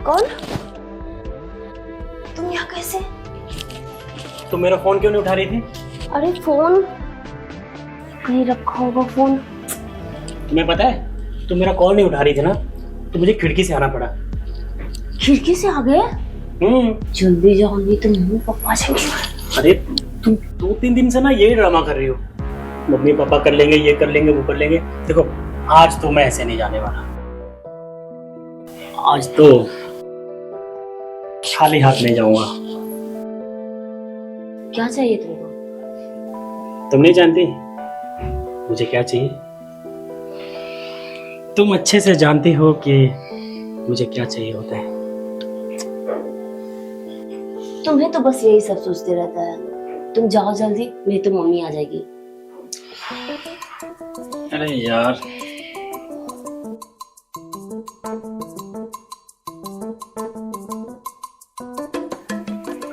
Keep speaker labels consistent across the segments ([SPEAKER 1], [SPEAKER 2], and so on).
[SPEAKER 1] कौन? तुम यहाँ कैसे?
[SPEAKER 2] तुम मेरा फोन क्यों नहीं उठा रही थी?
[SPEAKER 1] अरे फोन कहीं रखा होगा फोन।
[SPEAKER 2] तुम्हें पता है तुम मेरा कॉल नहीं उठा रही थी ना, तो मुझे खिड़की से आना पड़ा।
[SPEAKER 1] खिड़की से आ गए? जल्दी जाओ नहीं तो मम्मी पापा से।
[SPEAKER 2] अरे तुम 2-3 दिन से ना यही ड्रामा कर रही हो, मम्मी पापा कर लेंगे, ये कर लेंगे, वो कर लेंगे। देखो आज तो मैं ऐसे नहीं जाने वाला। आज तो खाली हाथ नहीं जाऊंगा।
[SPEAKER 1] क्या चाहिए तुमको?
[SPEAKER 2] तुम नहीं जानती मुझे क्या चाहिए? तुम अच्छे से जानती हो कि मुझे क्या चाहिए होता है।
[SPEAKER 1] तुम्हें तो बस यही सब सोचते रहता है। तुम जाओ जल्दी नहीं तो मम्मी आ जाएगी।
[SPEAKER 2] अरे यार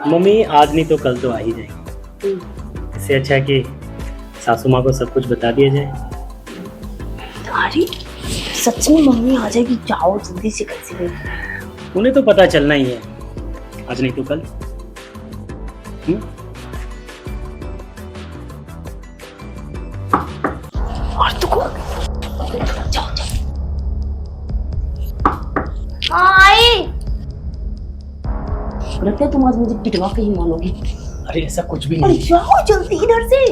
[SPEAKER 2] मम्मी आज नहीं तो कल तो आ ही जाएगी। इससे अच्छा है कि सासू माँ को सब कुछ बता दिया जाए।
[SPEAKER 1] अरे सच में मम्मी आ जाएगी, जाओ जल्दी से कैसे गई।
[SPEAKER 2] उन्हें तो पता चलना ही है, आज नहीं तो कल।
[SPEAKER 1] और तू को जाओ जाओ। हाँ आई। लगता है तुम आज मुझे पिटवा के ही मानोगे।
[SPEAKER 2] अरे ऐसा कुछ भी
[SPEAKER 1] अरे
[SPEAKER 2] नहीं।
[SPEAKER 1] जाओ जल्दी इधर से।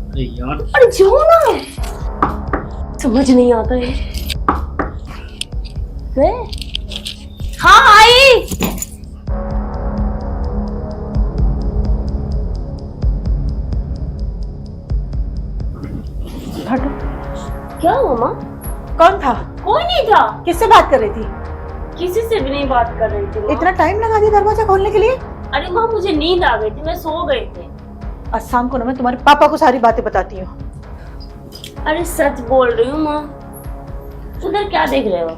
[SPEAKER 2] अरे यार
[SPEAKER 1] अरे जाओ ना, समझ नहीं आता है। हाँ आई।
[SPEAKER 3] हटो।
[SPEAKER 1] क्या मामा?
[SPEAKER 3] कौन था?
[SPEAKER 1] कोई नहीं था।
[SPEAKER 3] किससे बात कर रही थी?
[SPEAKER 1] किसी से भी नहीं बात कर रही थी माँ।
[SPEAKER 3] इतना टाइम लगा दिया दरवाजा खोलने के लिए?
[SPEAKER 1] अरे माँ मुझे नींद आ गई थी, मैं सो गई थी।
[SPEAKER 3] आज शाम को ना मैं तुम्हारे पापा को सारी बातें बताती हूँ।
[SPEAKER 1] अरे सच बोल रही हूँ माँ। उधर क्या देख रहे हो?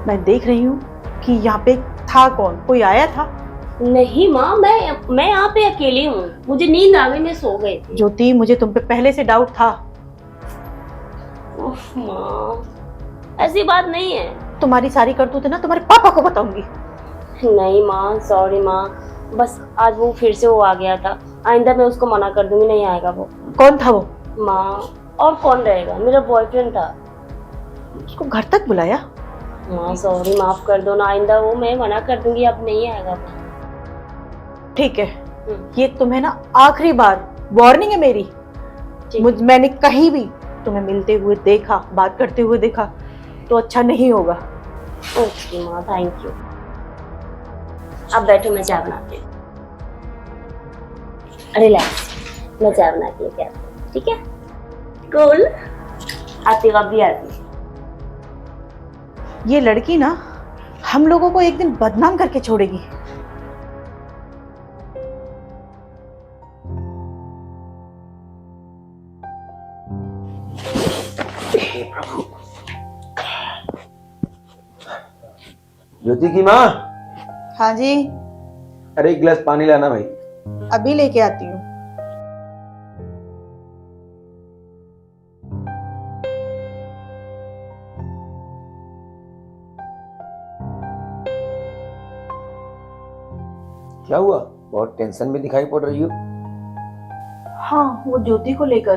[SPEAKER 3] मैं देख रही हूँ कि यहाँ पे था कौन, कोई आया था?
[SPEAKER 1] नहीं माँ, मैं यहाँ पे अकेली हूँ, मुझे नींद आ गई, मैं सो गई थी।
[SPEAKER 3] ज्योति मुझे तुम पे पहले से डाउट था।
[SPEAKER 1] उफ माँ, ऐसी बात नहीं है।
[SPEAKER 3] तुम्हारी सारी करतूतें ना तुम्हारे पापा को बताऊंगी।
[SPEAKER 1] नहीं माँ, सॉरी माँ, बस आज वो फिर से वो आ गया था। आइंदा मैं उसको मना कर दूंगी, नहीं आएगा वो।
[SPEAKER 3] कौन था वो?
[SPEAKER 1] माँ और कौन रहेगा, मेरा बॉयफ्रेंड था।
[SPEAKER 3] उसको घर तक बुलाया?
[SPEAKER 1] माँ सॉरी, माफ कर दो ना, आइंदा वो मैं मना कर दूंगी, अब नहीं आएगा वो।
[SPEAKER 3] ठीक है, ये तुम्हें ना आखिरी बार वार्निंग है मेरी। मैंने कहीं भी तुम्हें मिलते हुए देखा, बात करते हुए देखा तो अच्छा नहीं होगा।
[SPEAKER 1] ओके माँ, थैंक यू। अब बैठो, मैं चाय बनाती हूँ। रिलैक्स, मैं चाय बना के लेके आती हूँ, ठीक है? कूल आती भी आती।
[SPEAKER 3] ये लड़की ना हम लोगों को एक दिन बदनाम करके छोड़ेगी।
[SPEAKER 4] ज्योति की माँ।
[SPEAKER 3] हाँ जी,
[SPEAKER 4] अरे एक गिलास पानी लाना भाई।
[SPEAKER 3] अभी लेके आती हूँ।
[SPEAKER 4] क्या हुआ, बहुत टेंशन में दिखाई पड़ रही हो?
[SPEAKER 3] हाँ, वो ज्योति को लेकर।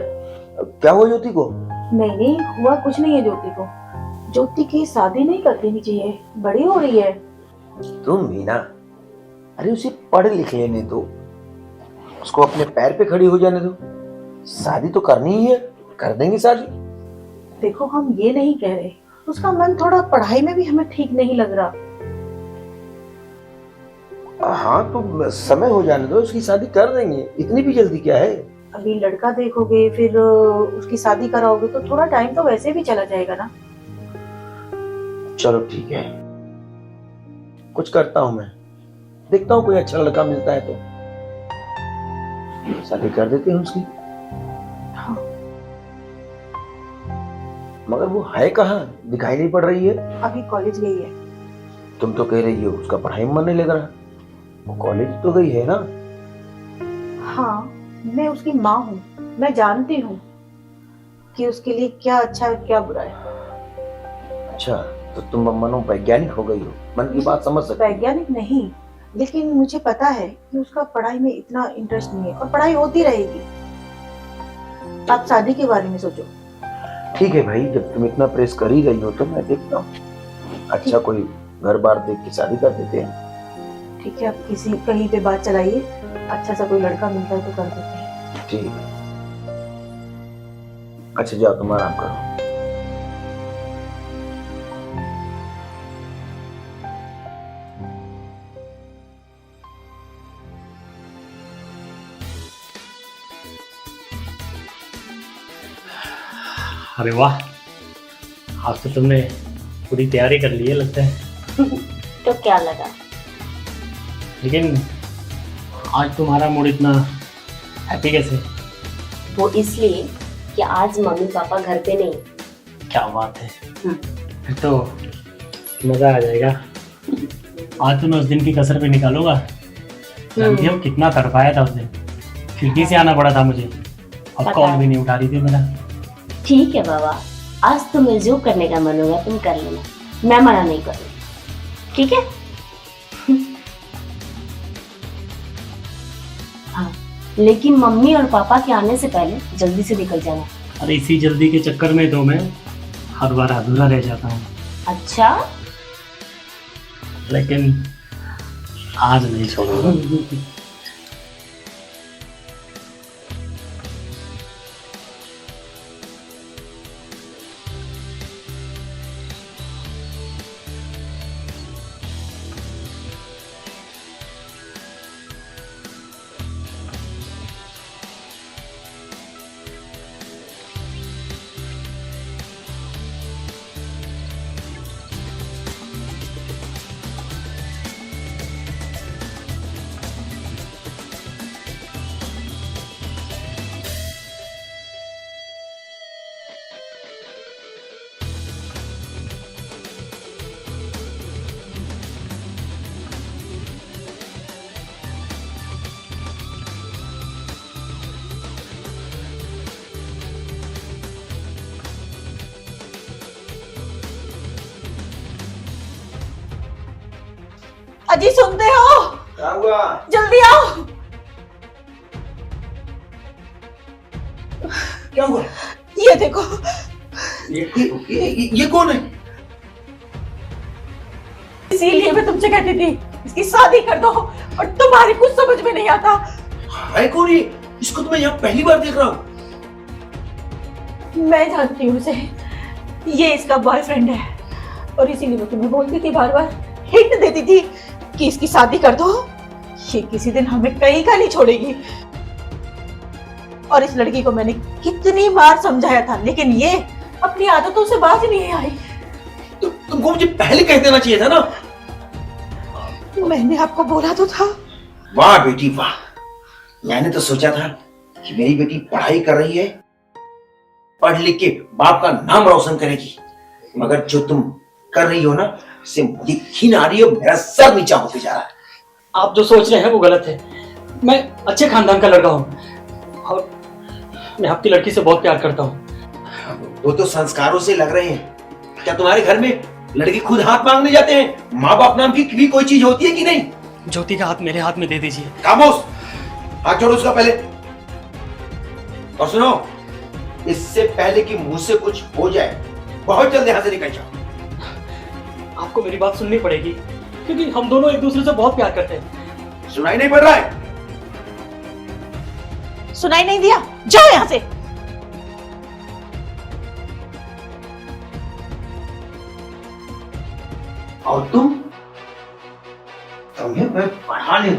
[SPEAKER 4] क्या हुआ ज्योति को?
[SPEAKER 3] नहीं हुआ कुछ नहीं है ज्योति को। ज्योति की शादी नहीं कर देनी चाहिए, बड़ी हो रही है।
[SPEAKER 4] तुम मीना, अरे उसे पढ़ लिख लेने दो, उसको अपने पैर पे खड़ी हो जाने दो। शादी तो करनी ही है, कर देंगे शादी।
[SPEAKER 3] देखो हम ये नहीं कह रहे, उसका मन थोड़ा पढ़ाई में भी हमें ठीक नहीं लग रहा।
[SPEAKER 4] हाँ तो समय हो जाने दो, उसकी शादी कर देंगे, इतनी भी जल्दी क्या है?
[SPEAKER 3] अभी लड़का देखोगे फिर उसकी शादी कराओगे तो थोड़ा टाइम तो वैसे भी चला जाएगा ना।
[SPEAKER 4] चलो ठीक है, कुछ करता हूँ मैं, देखता हूँ कोई अच्छा लड़का मिलता है तो शादी कर देते हैं उसकी।
[SPEAKER 3] हाँ।
[SPEAKER 4] मगर वो है कहाँ, दिखाई नहीं पड़ रही है।
[SPEAKER 3] अभी कॉलेज गई है।
[SPEAKER 4] तुम तो कह रही हो उसका पढ़ाई में मन नहीं लग रहा। वो कॉलेज तो गई है ना?
[SPEAKER 3] हाँ, मैं उसकी माँ हूँ, मैं जानती हूँ कि उसके लिए क्या अच्छा है क्या बुरा है।
[SPEAKER 4] अच्छा, तो तुम मनोवैज्ञानिक हो गई हो, मन की बात समझ सकती हो।
[SPEAKER 3] वैज्ञानिक नहीं, लेकिन मुझे पता है कि उसका पढ़ाई में इतना इंटरेस्ट नहीं है और पढ़ाई होती रहेगी। आप शादी के बारे में सोचो।
[SPEAKER 4] ठीक है भाई, जब तुम इतना प्रेस कर ही रही हो तो मैं देखता हूँ, अच्छा कोई घर बार देख के शादी कर देते हैं।
[SPEAKER 3] ठीक है, आप किसी कहीं पे बात चलाइए, अच्छा सा कोई लड़का मिलता है तो कर देते हैं।
[SPEAKER 4] ठीक है, अच्छा जाओ तुम आराम करो।
[SPEAKER 2] अरे वाह, आज तो तुमने पूरी तैयारी कर ली है लगता है।
[SPEAKER 1] तो क्या लगा?
[SPEAKER 2] लेकिन आज तुम्हारा मूड इतना हैप्पी कैसे?
[SPEAKER 1] वो इसलिए कि आज मम्मी पापा घर पे नहीं।
[SPEAKER 2] क्या बात है, फिर तो मजा आ जाएगा। आज तो मैं उस दिन की कसर पे निकालूंगा। जानती हो कितना तड़पाया था उस दिन, खिड़की से आना पड़ा था मुझे, अब
[SPEAKER 1] पता
[SPEAKER 2] कॉल
[SPEAKER 1] है।
[SPEAKER 2] भी नहीं उठा रही थी मेरा।
[SPEAKER 1] ठीक है बाबा, आज तुम्हें जो करने का मन होगा तुम कर लेना, मैं मना नहीं करूँगी, ठीक है? हाँ, लेकिन मम्मी और पापा के आने से पहले जल्दी से निकल जाना।
[SPEAKER 2] अरे इसी जल्दी के चक्कर में तो मैं हर बार अधूरा रह जाता हूँ।
[SPEAKER 1] अच्छा?
[SPEAKER 2] लेकिन आज नहीं छोड़ूंगा।
[SPEAKER 3] अजी सुनते हो?
[SPEAKER 4] क्या हुआ?
[SPEAKER 3] जल्दी आओ।
[SPEAKER 4] क्या हुआ?
[SPEAKER 3] ये देखो,
[SPEAKER 4] ये कौन है?
[SPEAKER 3] इसीलिए मैं तुमसे कहती थी इसकी शादी कर दो, और तुम्हारी कुछ समझ में नहीं आता।
[SPEAKER 4] है कौन ये? इसको तो मैं यहाँ पहली बार देख रहा हूँ।
[SPEAKER 3] मैं जानती हूँ उसे, ये इसका बॉयफ्रेंड है, और इसीलिए मैं तुम्हें बोलती थी, बार बार हिंट देती थी कि इसकी शादी कर दो, ये किसी दिन हमें कहीं का नहीं छोड़ेगी। और इस लड़की को मैंने कितनी बार समझाया था, लेकिन ये अपनी आदतों से बाज नहीं आई।
[SPEAKER 4] तो तुमको मुझे पहले कह देना चाहिए था ना।
[SPEAKER 3] मैंने आपको बोला तो था।
[SPEAKER 4] वाह बेटी वाह, मैंने तो सोचा था कि मेरी बेटी पढ़ाई कर रही है, पढ़ लिख के बाप का नाम रोशन करेगी, मगर जो तुम कर रही हो ना, इससे मुझे घिन आ रही है, मेरा सर नीचा होते जा रहा है।
[SPEAKER 2] आप जो सोच रहे हैं वो गलत है। मैं अच्छे खानदान का लड़का हूँ और मैं आपकी लड़की से बहुत प्यार करता हूँ।
[SPEAKER 4] वो तो संस्कारों से लग रहे हैं। क्या तुम्हारे घर में लड़की खुद हाथ मांगने जाते हैं? माँ बाप नाम की भी कोई चीज होती है कि नहीं?
[SPEAKER 2] ज्योति का हाथ मेरे हाथ में दे दीजिए।
[SPEAKER 4] खामोश, हाथ छोड़ो उसका पहले। और सुनो, इससे पहले कि मुझसे कुछ हो जाए, बहुत जल्द यहाँ से निकल जाओ।
[SPEAKER 2] आपको मेरी बात सुननी पड़ेगी, क्योंकि हम दोनों एक दूसरे से बहुत प्यार करते हैं।
[SPEAKER 4] सुनाई नहीं पड़ रहा है?
[SPEAKER 3] सुनाई नहीं दिया? जाओ यहाँ से।
[SPEAKER 4] और तुम्हें मैं पढ़ाने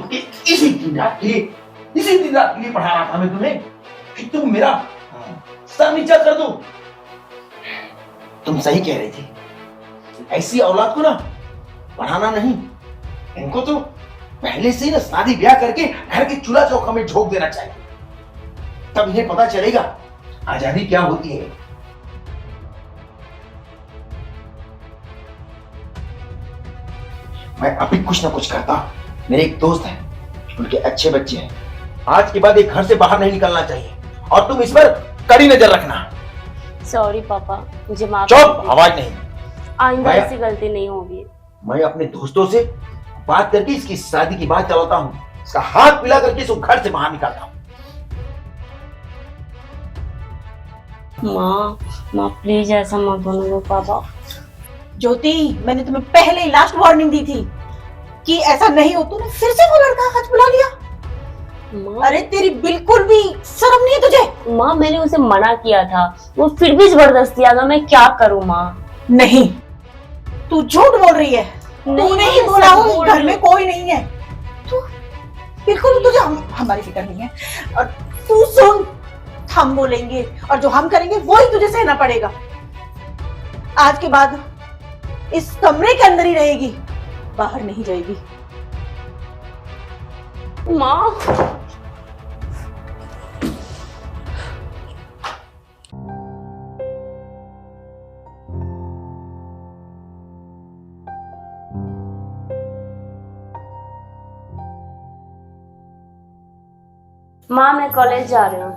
[SPEAKER 4] इसी दिन रात के लिए पढ़ा रहा था मैं तुम्हें, कि तुम मेरा सर नीचा कर दो। तुम सही कह रही थी, ऐसी औलाद को ना पढ़ाना नहीं, इनको तो पहले से ही ना शादी ब्याह करके घर के चूल्हा चौका में झोंक देना चाहिए, तब इन्हें पता चलेगा आजादी क्या होती है। मैं अभी कुछ ना कुछ करता हूं। मेरे एक दोस्त है, उनके अच्छे बच्चे हैं, आज के बाद एक घर से बाहर नहीं निकलना चाहिए, और तुम इस पर कड़ी नजर रखना।
[SPEAKER 1] सॉरी पापा, मुझे माफ
[SPEAKER 4] चुप,
[SPEAKER 1] कर दीजिए।
[SPEAKER 4] आवाज नहीं।
[SPEAKER 1] आइंदा
[SPEAKER 4] मैं-
[SPEAKER 1] ऐसी गलती नहीं होगी।
[SPEAKER 4] मैं अपने दोस्तों से बात करके इसकी शादी की बात चलाता हूँ, इसका हाथ पिला करके इसको घर से बाहर निकालता हूँ।
[SPEAKER 1] माँ माँ प्लीज ऐसा मत बोलो पापा।
[SPEAKER 3] ज्योति, मैंने तुम्हें पहले ही लास्ट वार्निंग दी थी कि ऐसा नहीं हो। तूने फिर से वो लड़का हाथ बुला लिया।
[SPEAKER 1] माँ
[SPEAKER 3] अरे तेरी बिल्कुल भी शर्म नहीं है तुझे?
[SPEAKER 1] माँ मैंने उसे मना किया था, वो फिर भी जबरदस्ती आ गया, मैं क्या करूँ माँ।
[SPEAKER 3] नहीं, तू झूठ बोल रही है।
[SPEAKER 1] नहीं,
[SPEAKER 3] तूने ही
[SPEAKER 1] मैं
[SPEAKER 3] बोला
[SPEAKER 1] सच
[SPEAKER 3] हो
[SPEAKER 1] बोल
[SPEAKER 3] घर
[SPEAKER 1] रही
[SPEAKER 3] में
[SPEAKER 1] हूँ।
[SPEAKER 3] कोई नहीं है। तू बिल्कुल तुझे हमारी फिक्र नहीं है। और तू सुन, हम बोलेंगे और जो हम करेंगे वो ही तुझे सहना पड़ेगा। आज के बाद इस कमरे के अंदर ही रहेगी, बाहर नहीं जाएगी।
[SPEAKER 1] माँ माँ मैं कॉलेज जा रही हूँ।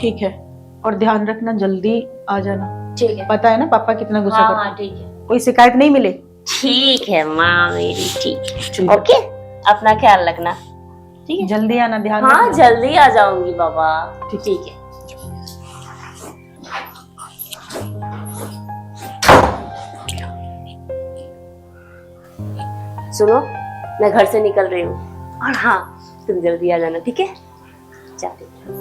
[SPEAKER 3] ठीक है, और ध्यान रखना, जल्दी आ जाना।
[SPEAKER 1] ठीक है।
[SPEAKER 3] पता है ना पापा कितना गुस्सा
[SPEAKER 1] हाँ
[SPEAKER 3] करते
[SPEAKER 1] हाँ
[SPEAKER 3] हैं।
[SPEAKER 1] ठीक है।
[SPEAKER 3] कोई शिकायत नहीं मिले।
[SPEAKER 1] ठीक है माँ मेरी, ठीक
[SPEAKER 3] ठीक
[SPEAKER 1] है।
[SPEAKER 3] है।
[SPEAKER 1] ओके, अपना ख्याल रखना। ठीक है।
[SPEAKER 3] जल्दी आना, ध्यान
[SPEAKER 1] हाँ
[SPEAKER 3] रखना।
[SPEAKER 1] जल्दी आ जाऊंगी बाबा।
[SPEAKER 3] ठीक।
[SPEAKER 1] ठीक है। सुनो, मैं घर से निकल रही हूँ और हाँ तुम जल्दी आ जाना, ठीक है? जाते हैं।